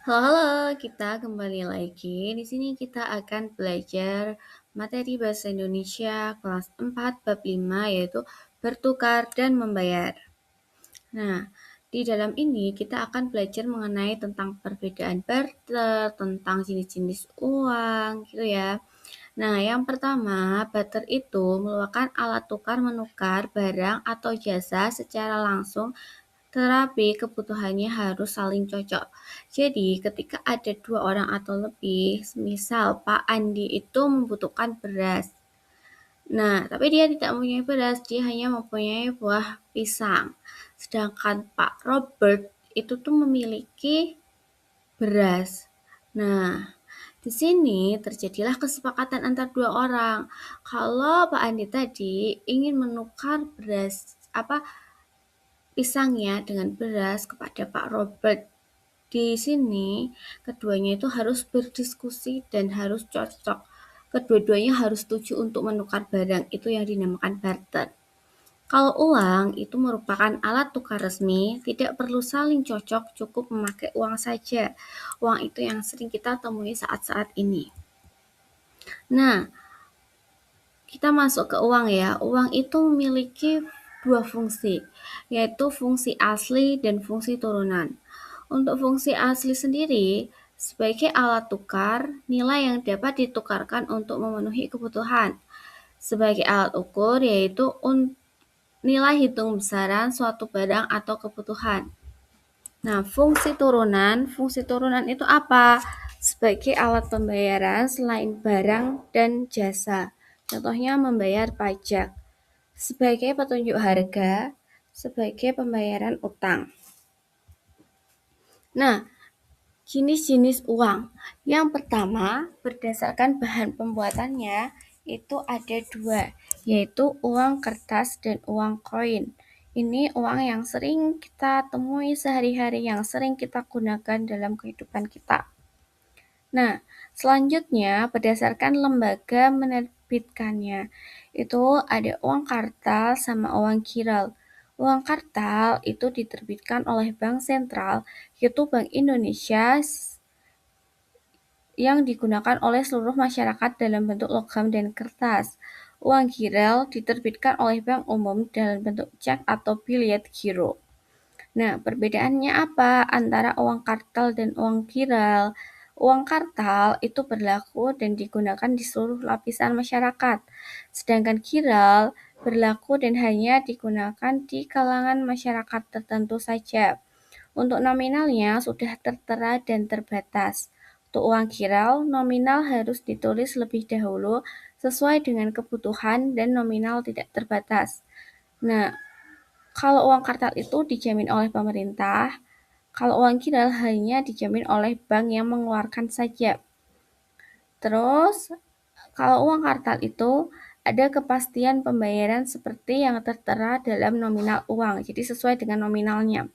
Halo, halo, kita kembali lagi. Di sini kita akan belajar materi bahasa Indonesia kelas 4 bab 5 yaitu bertukar dan membayar. Nah, di dalam ini kita akan belajar mengenai tentang perbedaan barter, tentang jenis-jenis uang gitu ya. Nah, yang pertama, barter itu merupakan alat tukar menukar barang atau jasa secara langsung terapi kebutuhannya harus saling cocok. Jadi, ketika ada dua orang atau lebih, misal Pak Andi itu membutuhkan beras. Nah, tapi dia tidak mempunyai beras, dia hanya mempunyai buah pisang. Sedangkan Pak Robert itu tuh memiliki beras. Nah, di sini terjadilah kesepakatan antar dua orang. Kalau Pak Andi tadi ingin menukar beras pisangnya dengan beras kepada Pak Robert. Di sini keduanya itu harus berdiskusi dan harus cocok. Kedua-duanya harus setuju untuk menukar barang, itu yang dinamakan barter. Kalau uang itu merupakan alat tukar resmi, tidak perlu saling cocok, cukup memakai uang saja. Uang itu yang sering kita temui saat-saat ini. Nah, kita masuk ke uang ya. Uang itu memiliki dua fungsi, yaitu fungsi asli dan fungsi turunan. Untuk fungsi asli sendiri, sebagai alat tukar, nilai yang dapat ditukarkan untuk memenuhi kebutuhan. Sebagai alat ukur, yaitu nilai hitung besaran suatu barang atau kebutuhan. Nah, fungsi turunan itu apa? Sebagai alat pembayaran selain barang dan jasa. Contohnya membayar pajak. Sebagai petunjuk harga, sebagai pembayaran utang. Nah, jenis-jenis uang. Yang pertama, berdasarkan bahan pembuatannya, itu ada dua, yaitu uang kertas dan uang koin. Ini uang yang sering kita temui sehari-hari, yang sering kita gunakan dalam kehidupan kita. Nah, selanjutnya berdasarkan lembaga menerbitkannya, itu ada uang kartal sama uang kiral. Uang kartal itu diterbitkan oleh Bank Sentral, yaitu Bank Indonesia yang digunakan oleh seluruh masyarakat dalam bentuk logam dan kertas. Uang kiral diterbitkan oleh Bank Umum dalam bentuk cek atau biliet giro. Nah, perbedaannya apa antara uang kartal dan uang kiral? Uang kartal itu berlaku dan digunakan di seluruh lapisan masyarakat, sedangkan kiral berlaku dan hanya digunakan di kalangan masyarakat tertentu saja. Untuk nominalnya sudah tertera dan terbatas. Untuk uang kiral, nominal harus ditulis lebih dahulu sesuai dengan kebutuhan dan nominal tidak terbatas. Nah, kalau uang kartal itu dijamin oleh pemerintah, kalau uang kiral hanya dijamin oleh bank yang mengeluarkan saja. Terus, kalau uang kartal itu ada kepastian pembayaran seperti yang tertera dalam nominal uang, jadi sesuai dengan nominalnya.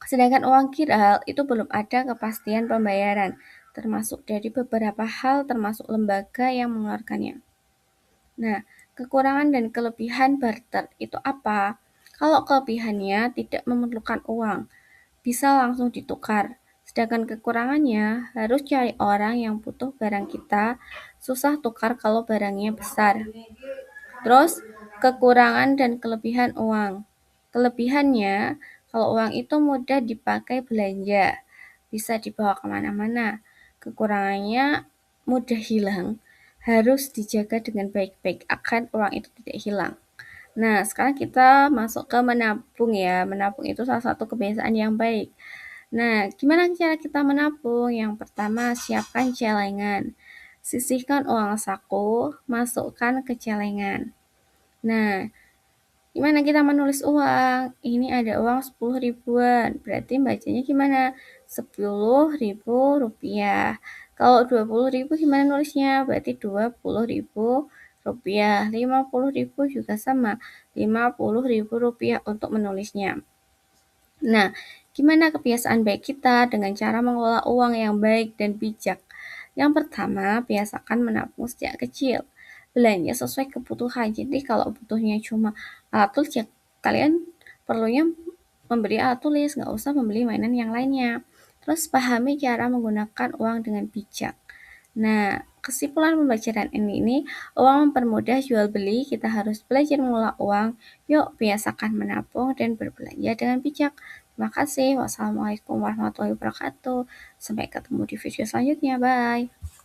Sedangkan uang kiral itu belum ada kepastian pembayaran, termasuk dari beberapa hal termasuk lembaga yang mengeluarkannya. Nah, kekurangan dan kelebihan barter itu apa? Kalau kelebihannya tidak memerlukan uang, bisa langsung ditukar. Sedangkan kekurangannya harus cari orang yang butuh barang kita, susah tukar kalau barangnya besar. Terus, kekurangan dan kelebihan uang. Kelebihannya, kalau uang itu mudah dipakai belanja, bisa dibawa kemana-mana. Kekurangannya mudah hilang, harus dijaga dengan baik-baik agar uang itu tidak hilang. Nah, sekarang kita masuk ke menabung ya. Menabung itu salah satu kebiasaan yang baik. Nah, gimana cara kita menabung? Yang pertama, siapkan celengan. Sisihkan uang saku, masukkan ke celengan. Nah, gimana kita menulis uang? Ini ada uang 10 ribuan, berarti bacanya gimana? 10.000 rupiah. Kalau 20 ribu gimana nulisnya? Berarti 20 ribu rupiah. 50 ribu juga sama, 50 ribu rupiah untuk menulisnya. Nah, gimana kebiasaan baik kita dengan cara mengelola uang yang baik dan bijak? Yang pertama, biasakan menabung sejak kecil. Belanja sesuai kebutuhan. Jadi kalau butuhnya cuma alat tulis, ya kalian perlunya membeli alat tulis, nggak usah membeli mainan yang lainnya. Terus pahami cara menggunakan uang dengan bijak. Nah, kesimpulan pembelajaran ini, uang mempermudah jual beli, kita harus belajar mengelola uang. Yuk, biasakan menabung dan berbelanja dengan bijak. Terima kasih. Wassalamualaikum warahmatullahi wabarakatuh. Sampai ketemu di video selanjutnya. Bye.